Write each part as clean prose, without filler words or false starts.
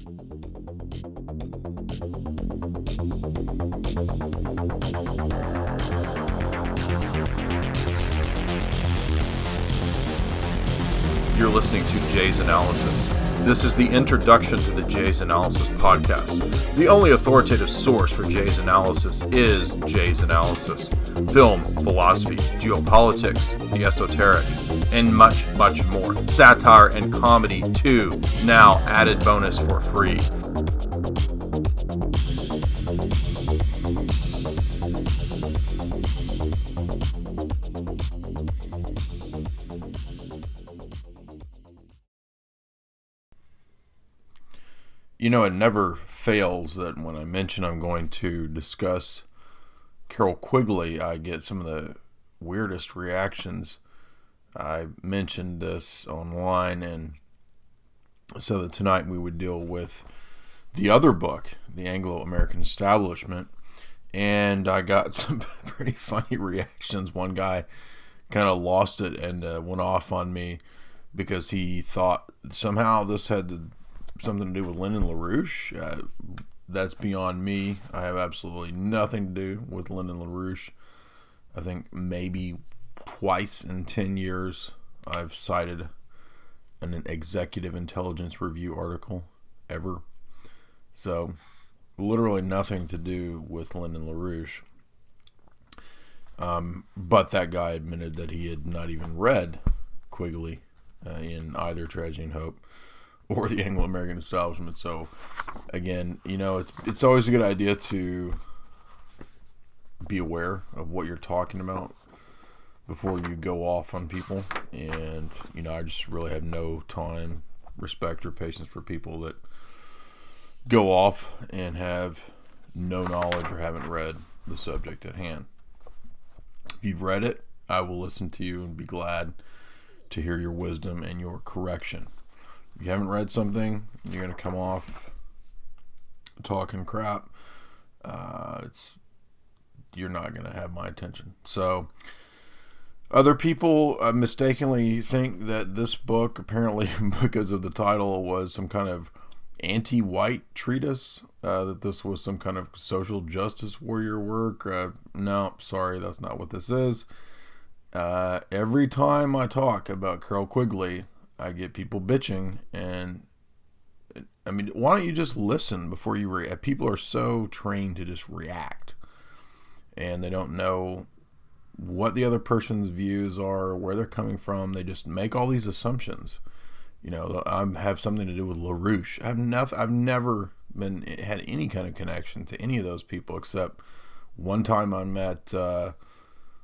You're listening to Jay's Analysis. This is the introduction to the Jay's Analysis podcast. The only authoritative source for Jay's Analysis is Jay's Analysis. Film, philosophy, geopolitics, the esoteric, and much, much more. Satire and comedy too. Now added bonus for free. You know, it never fails that when I mention I'm going to discuss Carroll Quigley, I get some of the weirdest reactions. I mentioned this online, and so that tonight we would deal with the other book, The Anglo-American Establishment, and I got some pretty funny reactions. One guy kind of lost it and went off on me because he thought somehow this had something to do with Lyndon LaRouche. That's beyond me. I have absolutely nothing to do with Lyndon LaRouche. I think maybe twice in 10 years I've cited an executive intelligence review article ever. So literally nothing to do with Lyndon LaRouche. But that guy admitted that he had not even read Quigley in either Tragedy and Hope or the Anglo-American Establishment. So again, you know, it's always a good idea to be aware of what you're talking about before you go off on people. And you know, I just really have no time, respect, or patience for people that go off and have no knowledge or haven't read the subject at hand. If you've read it, I will listen to you and be glad to hear your wisdom and your correction. If you haven't read something, you're going to come off talking crap. You're not going to have my attention. So, other people mistakenly think that this book, apparently because of the title, was some kind of anti-white treatise, that this was some kind of social justice warrior work. No, sorry, that's not what this is. Every time I talk about Carroll Quigley, I get people bitching, and I mean, why don't you just listen before you react? People are so trained to just react, and they don't know what the other person's views are, where they're coming from. They just make all these assumptions. You know, I have something to do with LaRouche. I've never had any kind of connection to any of those people, except one time I met,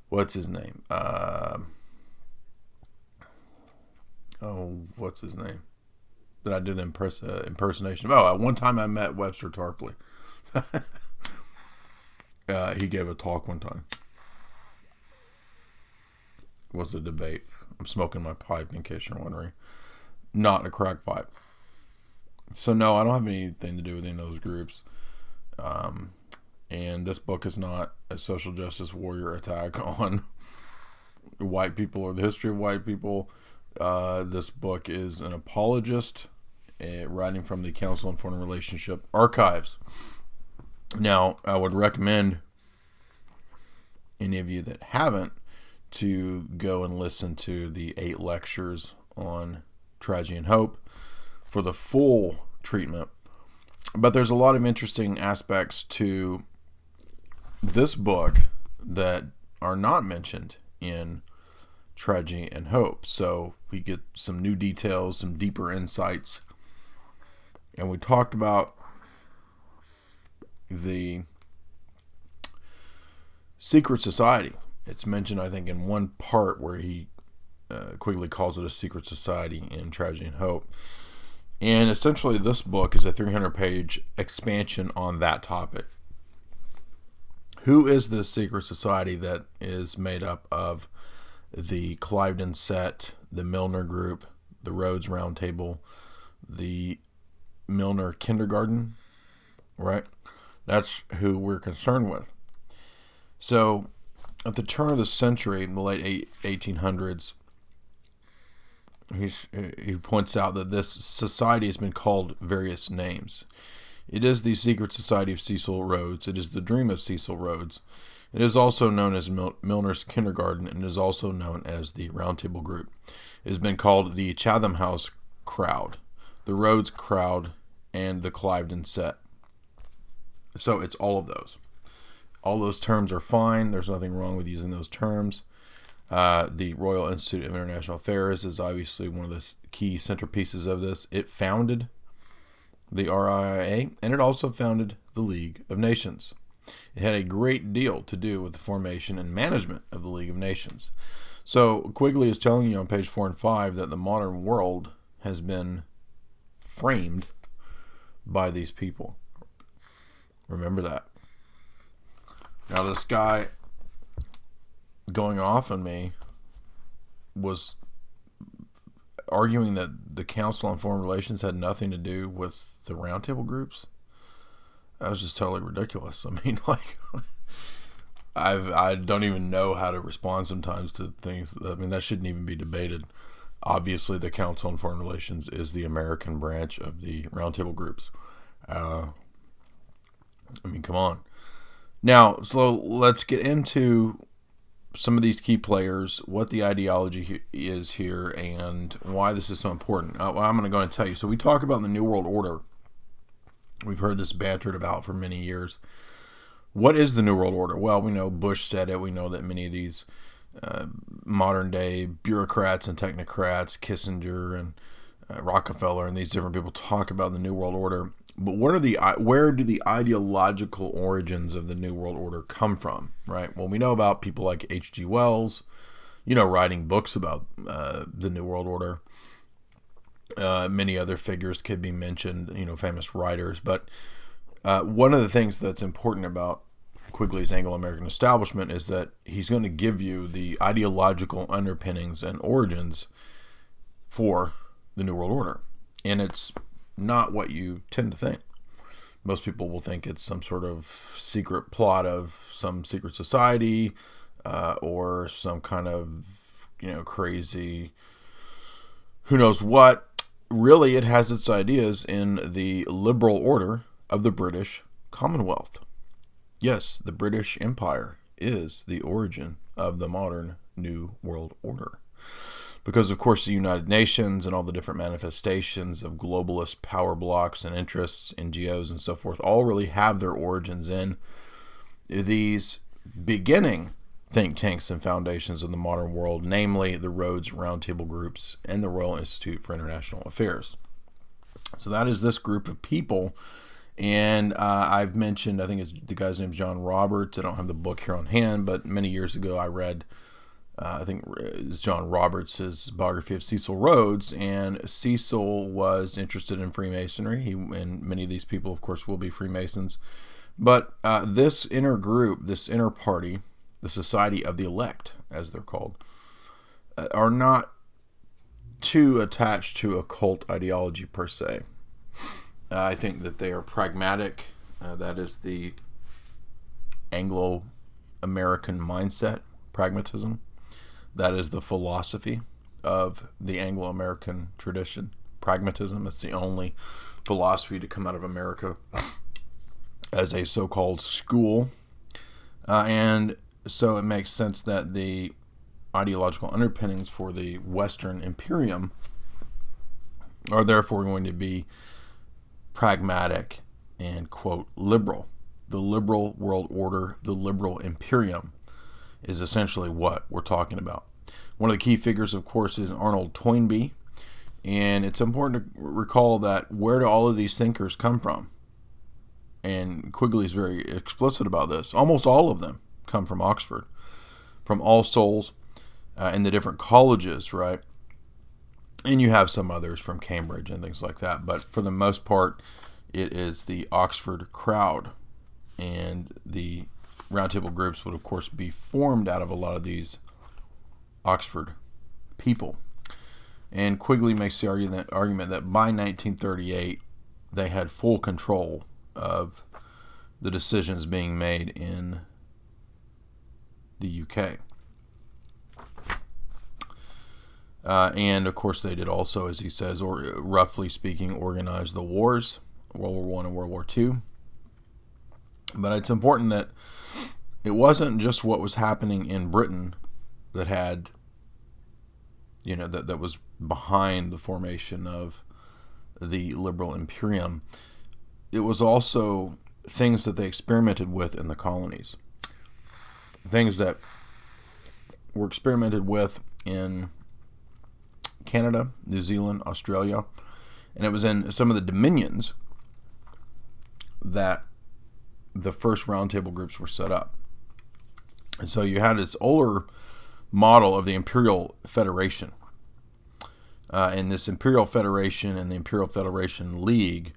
what's his name? What's his name? That I did an impersonation. One time I met Webster Tarpley. He gave a talk one time. It was a debate. I'm smoking my pipe, in case you're wondering. Not a crack pipe. So no, I don't have anything to do with any of those groups. And this book is not a social justice warrior attack on white people or the history of white people. This book is an apologist, writing from the Council on Foreign Relationship archives. Now, I would recommend any of you that haven't to go and listen to the 8 lectures on Tragedy and Hope for the full treatment. But there's a lot of interesting aspects to this book that are not mentioned in Tragedy and Hope. So we get some new details, some deeper insights. And we talked about the secret society. It's mentioned, I think, in one part where he Quigley calls it a secret society in Tragedy and Hope. And essentially this book is a 300-page expansion on that topic. Who is this secret society that is made up of the Cliveden set, the Milner group, the Rhodes Round Table, the Milner Kindergarten, right? That's who we're concerned with. So at the turn of the century, in the late 1800s, he points out that this society has been called various names. It is the secret society of Cecil Rhodes. It is the dream of Cecil Rhodes. It is also known as Milner's Kindergarten, and is also known as the Round Table Group. It has been called the Chatham House crowd, the Rhodes crowd, and the Cliveden set. So it's all of those. All those terms are fine. There's nothing wrong with using those terms. The Royal Institute of International Affairs is obviously one of the key centerpieces of this. It founded the RIA, and it also founded the League of Nations. It had a great deal to do with the formation and management of the League of Nations. So Quigley is telling you on page 4 and 5 that the modern world has been framed by these people. Remember that. Now this guy going off on me was arguing that the Council on Foreign Relations had nothing to do with the roundtable groups. That was just totally ridiculous. I mean, like, I don't even know how to respond sometimes to things. I mean, that shouldn't even be debated. Obviously, the Council on Foreign Relations is the American branch of the roundtable groups. I mean, come on. Now, so let's get into some of these key players, what the ideology is here, and why this is so important. I'm going to go and tell you. So we talk about the New World Order. We've heard this bantered about for many years. What is the New World Order? Well, we know Bush said it. We know that many of these modern-day bureaucrats and technocrats, Kissinger and Rockefeller and these different people talk about the New World Order. But where do the ideological origins of the New World Order come from, right? Well, we know about people like H.G. Wells, writing books about the New World Order. Many other figures could be mentioned, famous writers. But one of the things that's important about Quigley's Anglo-American establishment is that he's going to give you the ideological underpinnings and origins for the New World Order. And it's not what you tend to think. Most people will think it's some sort of secret plot of some secret society or some kind of, crazy, who knows what. Really, it has its ideas in the liberal order of the British Commonwealth. Yes, the British Empire is the origin of the modern New World Order. Because, of course, the United Nations and all the different manifestations of globalist power blocks and interests, NGOs and so forth, all really have their origins in these beginning think tanks and foundations of the modern world, namely the Rhodes Roundtable Groups and the Royal Institute for International Affairs. So that is this group of people. And I've mentioned, I think the guy's name's John Roberts. I don't have the book here on hand, but many years ago I read I think it's John Roberts' biography of Cecil Rhodes, and Cecil was interested in Freemasonry. And many of these people, of course, will be Freemasons. But this inner group, this inner party, the Society of the Elect, as they're called, are not too attached to occult ideology per se. I think that they are pragmatic. That is the Anglo-American mindset, pragmatism. That is the philosophy of the Anglo-American tradition, pragmatism. It's the only philosophy to come out of America as a so-called school. And so it makes sense that the ideological underpinnings for the Western Imperium are therefore going to be pragmatic and, quote, liberal. The liberal world order, the liberal imperium, is essentially what we're talking about. One of the key figures, of course, is Arnold Toynbee. And it's important to recall that where do all of these thinkers come from? And Quigley is very explicit about this. Almost all of them come from Oxford, from All Souls, and the different colleges, right? And you have some others from Cambridge and things like that. But for the most part, it is the Oxford crowd. And the roundtable groups would, of course, be formed out of a lot of these Oxford people. And Quigley makes the argument that by 1938, they had full control of the decisions being made in the UK. And of course they did also, as he says, or roughly speaking, organize the wars, World War I and World War II. But it's important that it wasn't just what was happening in Britain that had, that was behind the formation of the Liberal Imperium. It was also things that they experimented with in the colonies. Things that were experimented with in Canada, New Zealand, Australia, and it was in some of the dominions that the first roundtable groups were set up. And so you had this older model of the Imperial Federation. And this Imperial Federation and the Imperial Federation League,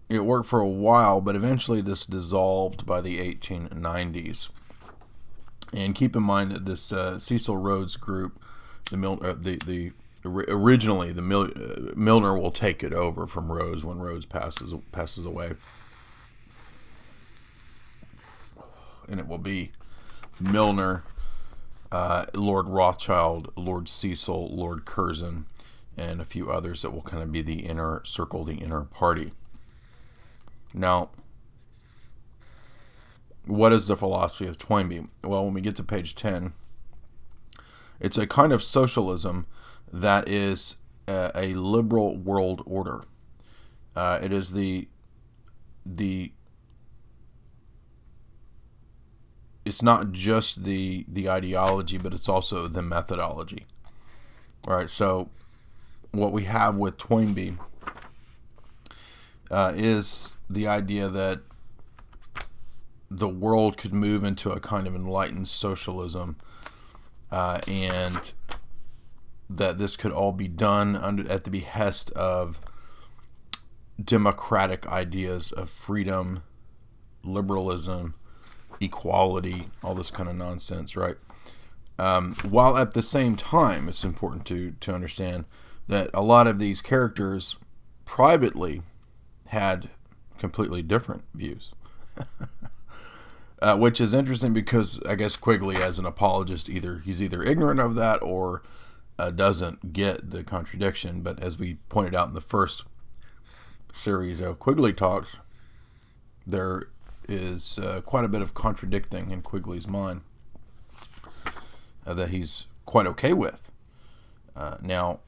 it worked for a while, but eventually this dissolved by the 1890s. And keep in mind that this Cecil Rhodes group, originally Milner will take it over from Rhodes when Rhodes passes away, and it will be Milner, Lord Rothschild, Lord Cecil, Lord Curzon, and a few others that will kind of be the inner circle, the inner party. Now, what is the philosophy of Toynbee? Well, when we get to page 10, it's a kind of socialism that is a liberal world order. It is it's not just the ideology, but it's also the methodology. All right, so what we have with Toynbee is the idea that the world could move into a kind of enlightened socialism, and that this could all be done at the behest of democratic ideas of freedom, liberalism, equality, all this kind of nonsense, right? While at the same time, it's important to understand that a lot of these characters privately had completely different views. Which is interesting because I guess Quigley, as an apologist, he's either ignorant of that or doesn't get the contradiction. But as we pointed out in the first series of Quigley Talks, there is quite a bit of contradicting in Quigley's mind that he's quite okay with. Now,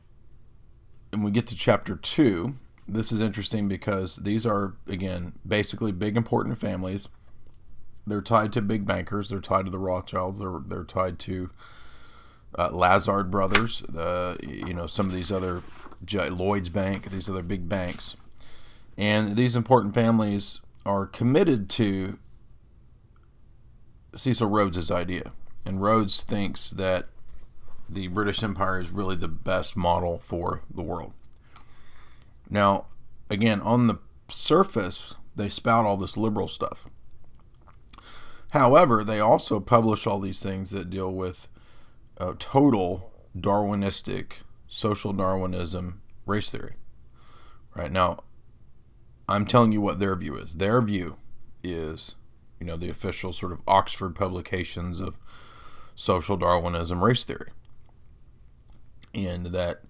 when we get to chapter 2, this is interesting because these are, again, basically big important families. They're tied to big bankers. They're tied to the Rothschilds. They're tied to Lazard brothers. Some of these other Lloyd's Bank. These other big banks, and these important families are committed to Cecil Rhodes' idea. And Rhodes thinks that the British Empire is really the best model for the world. Now, again, on the surface, they spout all this liberal stuff. However, they also publish all these things that deal with total Darwinistic, social Darwinism, race theory. Right now, I'm telling you what their view is. Their view is, the official sort of Oxford publications of social Darwinism, race theory. And that,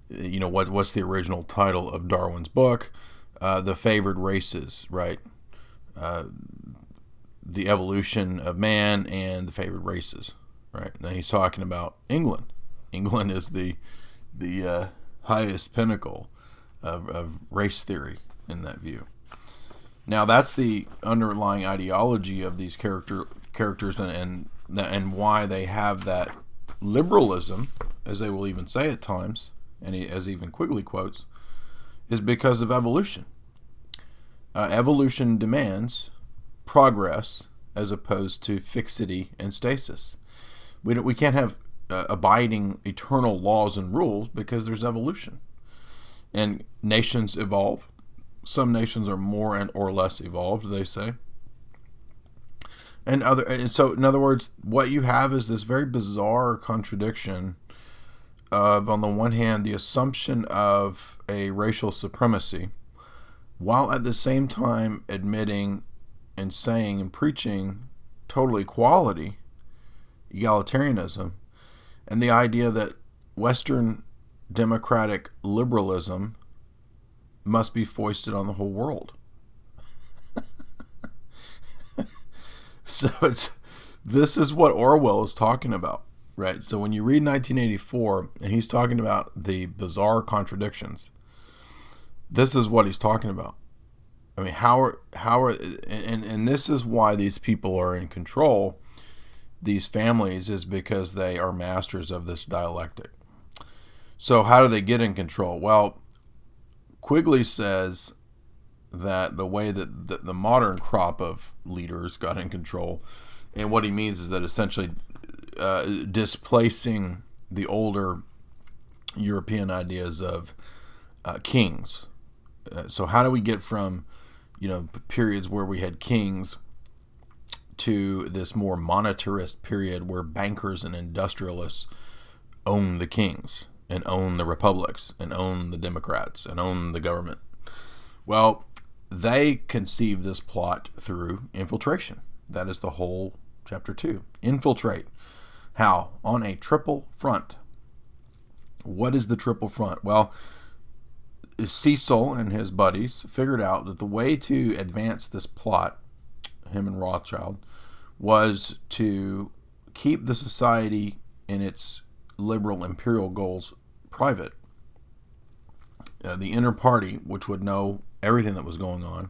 what's the original title of Darwin's book? The Favored Races, right? The Evolution of Man and the Favored Races, right? Now he's talking about England. England is the highest pinnacle of race theory in that view. Now that's the underlying ideology of these characters and why they have that liberalism, as they will even say at times, and as even Quigley quotes, is because of evolution. Evolution demands progress as opposed to fixity and stasis. We can't have abiding eternal laws and rules because there's evolution. And nations evolve. Some nations are more and or less evolved, they say. And so, in other words, what you have is this very bizarre contradiction of, on the one hand, the assumption of a racial supremacy, while at the same time admitting and saying and preaching total equality, egalitarianism, and the idea that Western democratic liberalism must be foisted on the whole world. So this is what Orwell is talking about, right? So when you read 1984 and he's talking about the bizarre contradictions, this is what he's talking about. I mean, and this is why these people are in control, these families, is because they are masters of this dialectic. So how do they get in control? Well, Quigley says that the way that the modern crop of leaders got in control, and what he means is that essentially displacing the older European ideas of kings. So how do we get from, periods where we had kings to this more monetarist period where bankers and industrialists own the kings and own the republics and own the democrats and own the government? Well, they conceived this plot through infiltration. That is the whole chapter 2. Infiltrate. How? On a triple front. What is the triple front? Well, Cecil and his buddies figured out that the way to advance this plot, him and Rothschild, was to keep the society and its liberal imperial goals private. The inner party, which would know everything that was going on.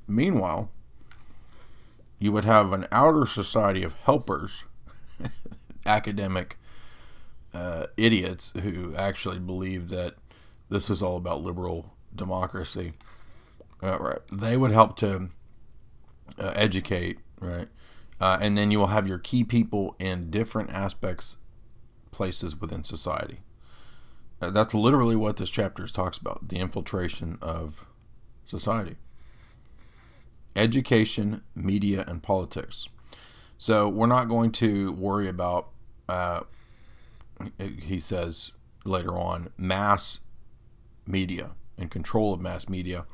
Meanwhile, you would have an outer society of helpers, academic idiots who actually believed that this is all about liberal democracy. Right. They would help to educate, right? And then you will have your key people in different places within society. That's literally what this chapter talks about, the infiltration of society. Education, media, and politics. So we're not going to worry about, he says later on, mass media and control of mass media.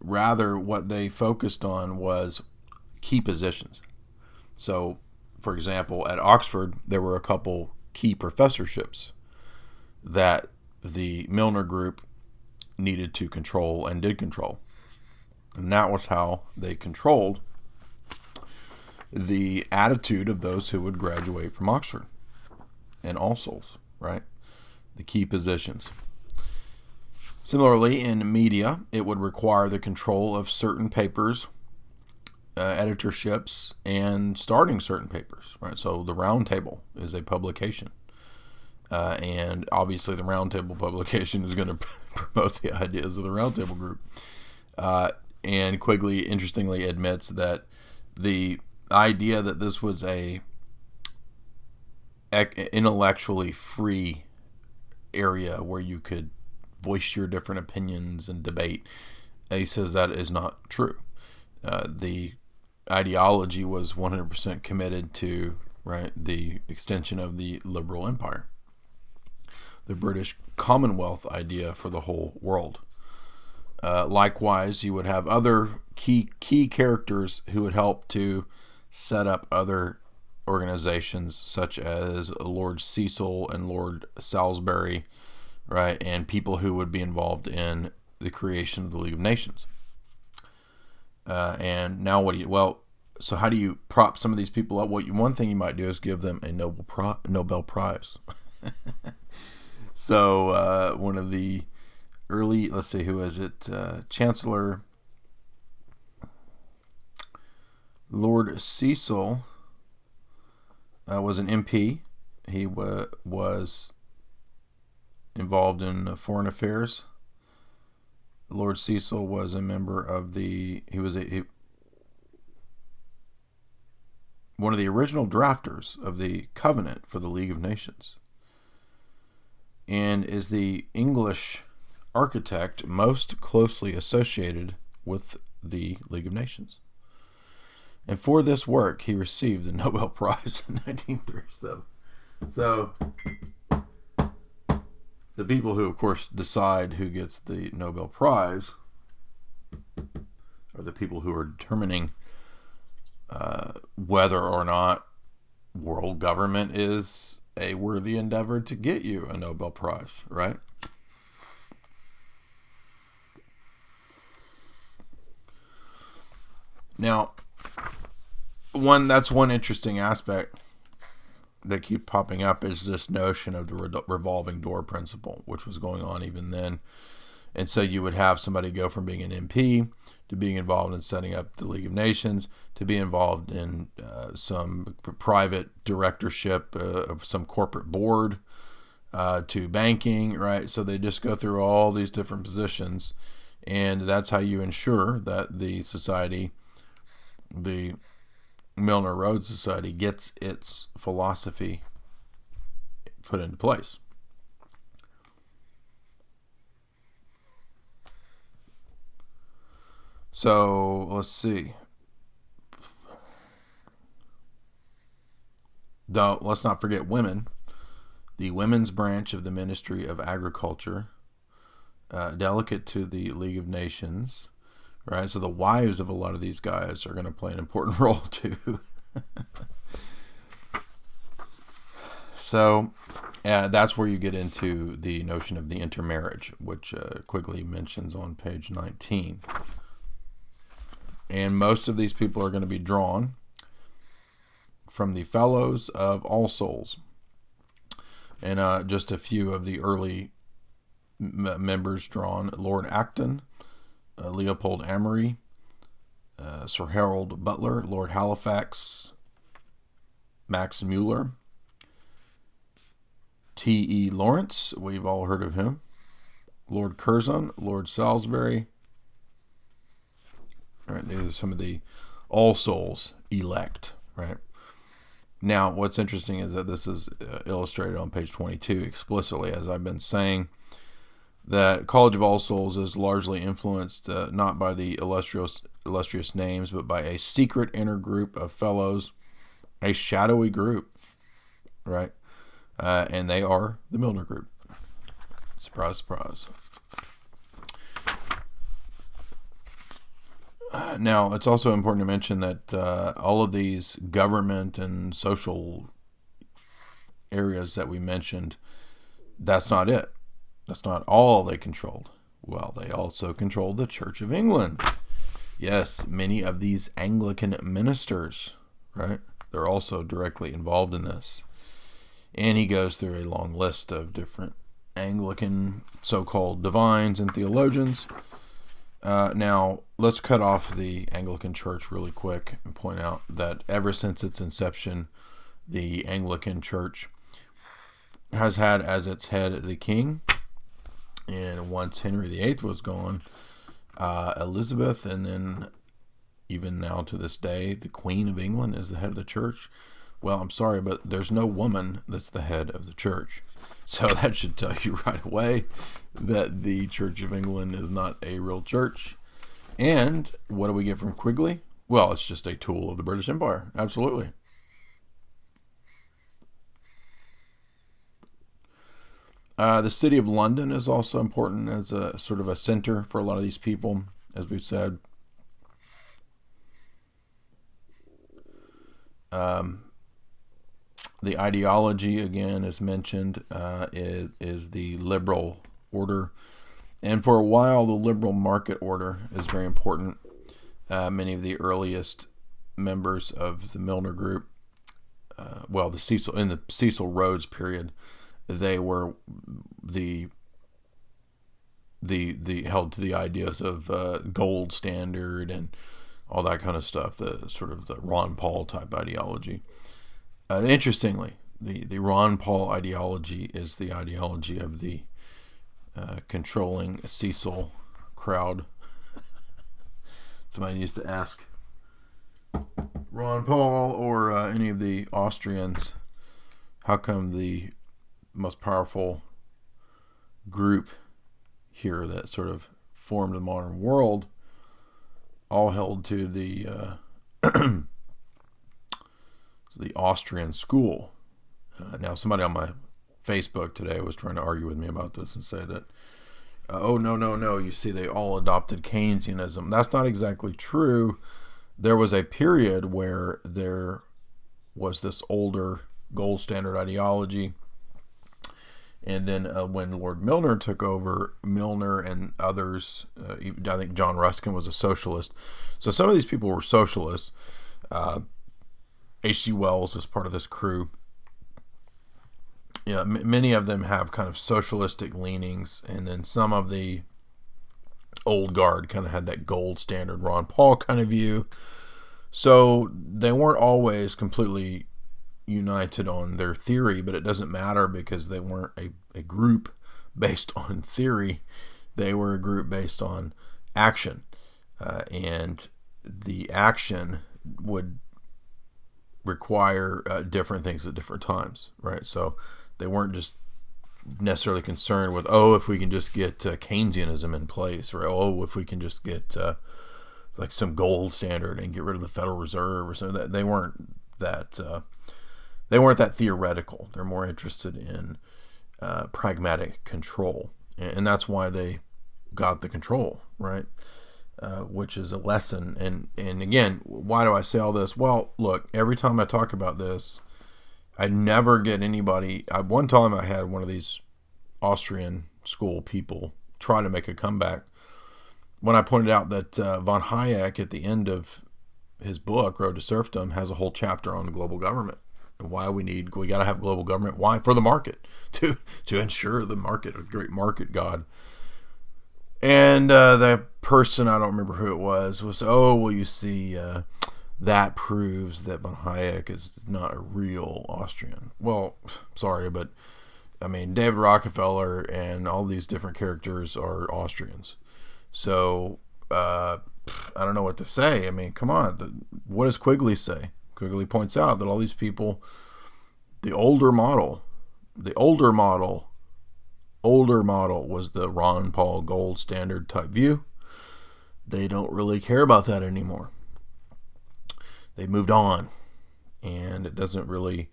Rather, what they focused on was key positions. So, for example, at Oxford, there were a couple key professorships that the Milner group needed to control and did control. And that was how they controlled the attitude of those who would graduate from Oxford and All Souls, right? The key positions. Similarly, in media, it would require the control of certain papers, editorships, and starting certain papers, right? So the Round Table is a publication. And obviously the Round Table publication is going to promote the ideas of the Round Table group. And Quigley, interestingly, admits that the idea that this was a intellectually free area where you could voice your different opinions and debate, he says that is not true. The ideology was 100% committed to, right, the extension of the Liberal Empire, the British Commonwealth idea for the whole world. Likewise, you would have other key characters who would help to set up other organizations, such as Lord Cecil and Lord Salisbury, right, and people who would be involved in the creation of the League of Nations. And now so how do you prop some of these people up? One thing you might do is give them a Nobel Prize. So one of the early, let's see, who is it? Chancellor Lord Cecil was an MP. He was involved in foreign affairs. Lord Cecil was a member of one of the original drafters of the Covenant for the League of Nations, and is the English architect most closely associated with the League of Nations. And for this work, he received the Nobel Prize in 1937. So, the people who, of course, decide who gets the Nobel Prize are the people who are determining whether or not world government is a worthy endeavor to get you a Nobel Prize, right? Now, that's one interesting aspect that keeps popping up is this notion of the revolving door principle, which was going on even then. And so you would have somebody go from being an MP to being involved in setting up the League of Nations, to be involved in some private directorship of some corporate board, to banking, right? So they just go through all these different positions, and that's how you ensure that the society, the Milner Rhodes Society, gets its philosophy put into place. So let's see. Let's not forget women. The women's branch of the Ministry of Agriculture, delegate to the League of Nations, right? So the wives of a lot of these guys are going to play an important role too. So that's where you get into the notion of the intermarriage, which Quigley mentions on page 19. And most of these people are going to be drawn from the Fellows of All Souls. And just a few of the early members drawn: Lord Acton, Leopold Amory, Sir Harold Butler, Lord Halifax, Max Muller, T.E. Lawrence, we've all heard of him, Lord Curzon, Lord Salisbury. All right, these are some of the All Souls elect, right? Now, what's interesting is that this is illustrated on page 22 explicitly, as I've been saying, that College of All Souls is largely influenced not by the illustrious names, but by a secret inner group of fellows, a shadowy group, right? And they are the Milner Group. Surprise, surprise. Now, it's also important to mention that all of these government and social areas that we mentioned, that's not it. That's not all they controlled. Well, they also controlled the Church of England. Yes, many of these Anglican ministers, right? They're also directly involved in this. And he goes through a long list of different Anglican so-called divines and theologians. Now, let's cut off the Anglican Church really quick and point out that ever since its inception, the Anglican Church has had as its head the king. And once Henry VIII was gone, Elizabeth, and then even now to this day, the Queen of England is the head of the church. Well, I'm sorry, but there's no woman that's the head of the church. So that should tell you right away that the Church of England is not a real church. And what do we get from Quigley? Well, it's just a tool of the British Empire. Absolutely. The city of London is also important as a sort of a center for a lot of these people, as we've said. The ideology, again, is mentioned, is the liberal order. And for a while, the liberal market order is very important. Many of the earliest members of the Milner Group, the Cecil, in the Cecil Rhodes period, they were the held to the ideas of gold standard and all that kind of stuff, the sort of the Ron Paul type ideology. Interestingly, the Ron Paul ideology is the ideology of the controlling Cecil crowd. Somebody needs to ask Ron Paul or any of the Austrians, how come the most powerful group here that sort of formed the modern world all held to the the Austrian school. Now, somebody on my Facebook today was trying to argue with me about this and say that, no, you see, they all adopted Keynesianism. That's not exactly true. There was a period where there was this older gold standard ideology. And then when Lord Milner took over, Milner and others, I think John Ruskin was a socialist. So some of these people were socialists. H.G. Wells is part of this crew. Yeah, many of them have kind of socialistic leanings, and then some of the old guard kind of had that gold standard Ron Paul kind of view. So they weren't always completely united on their theory, but it doesn't matter because they weren't a group based on theory. They were a group based on action, and the action would require different things at different times, right? So they weren't just necessarily concerned with, if we can just get Keynesianism in place, or if we can just get like some gold standard and get rid of the Federal Reserve or something. That they weren't that theoretical. They're more interested in pragmatic control, and that's why they got the control, right? Which is a lesson. And again, why do I say all this? Well, look, every time I talk about this, I never get anybody. One time I had one of these Austrian school people try to make a comeback when I pointed out that von Hayek at the end of his book, Road to Serfdom, has a whole chapter on global government. Why we got to have global government. Why? For the market, to ensure the market, a great market god. And the person, I don't remember who it was, you see, that proves that von Hayek is not a real Austrian. Well, sorry, but I mean, David Rockefeller and all these different characters are Austrians. So I don't know what to say. I mean, come on. What does Quigley say? Quigley points out that all these people, the older model was the Ron Paul gold standard type view. They don't really care about that anymore. They moved on, and it doesn't really,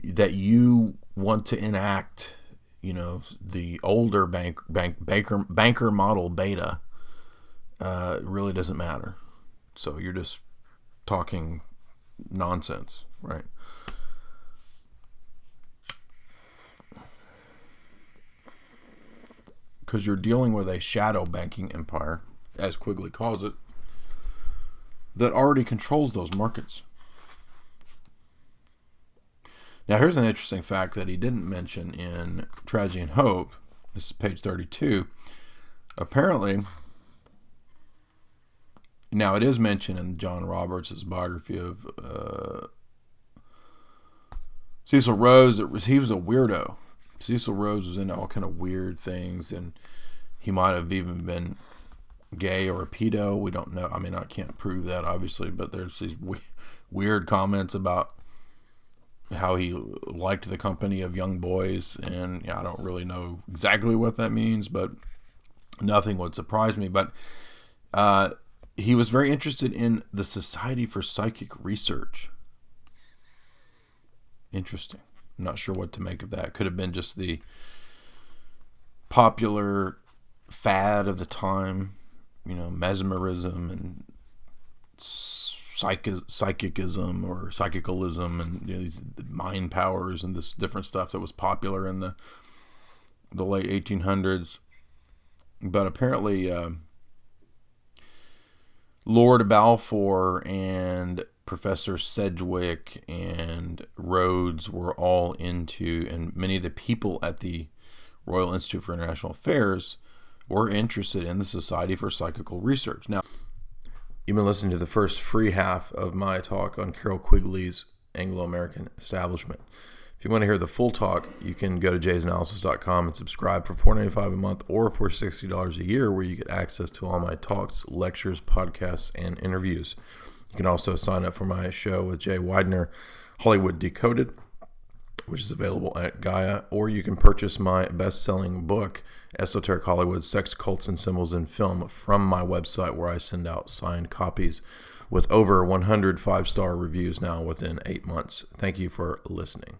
that you want to enact, the older banker model beta, really doesn't matter. So you're just talking nonsense, right? Because you're dealing with a shadow banking empire, as Quigley calls it, that already controls those markets. Now, here's an interesting fact that he didn't mention in Tragedy and Hope. This is page 32. Apparently, now it is mentioned in John Roberts' biography of Cecil Rhodes. He was a weirdo. Cecil Rhodes was into all kind of weird things, and he might have even been gay or a pedo. We don't know. I mean, I can't prove that, obviously, but there's these weird comments about how he liked the company of young boys, and I don't really know exactly what that means, but nothing would surprise me. But he was very interested in the Society for Psychic Research. Interesting. I'm not sure what to make of that. Could have been just the popular fad of the time, mesmerism and psychicism or psychicalism, and these mind powers and this different stuff that was popular in the late 1800s. But apparently Lord Balfour and Professor Sedgwick and Rhodes were all into, and many of the people at the Royal Institute for International Affairs were interested in the Society for Psychical Research. Now, you've been listening to the first free half of my talk on Carroll Quigley's Anglo-American Establishment. If you want to hear the full talk, you can go to jaysanalysis.com and subscribe for $4.95 a month or for $60 a year, where you get access to all my talks, lectures, podcasts, and interviews. You can also sign up for my show with Jay Widener, Hollywood Decoded, which is available at Gaia, or you can purchase my best-selling book, Esoteric Hollywood, Sex, Cults, and Symbols in Film, from my website, where I send out signed copies with over 100 5-star reviews now within 8 months. Thank you for listening.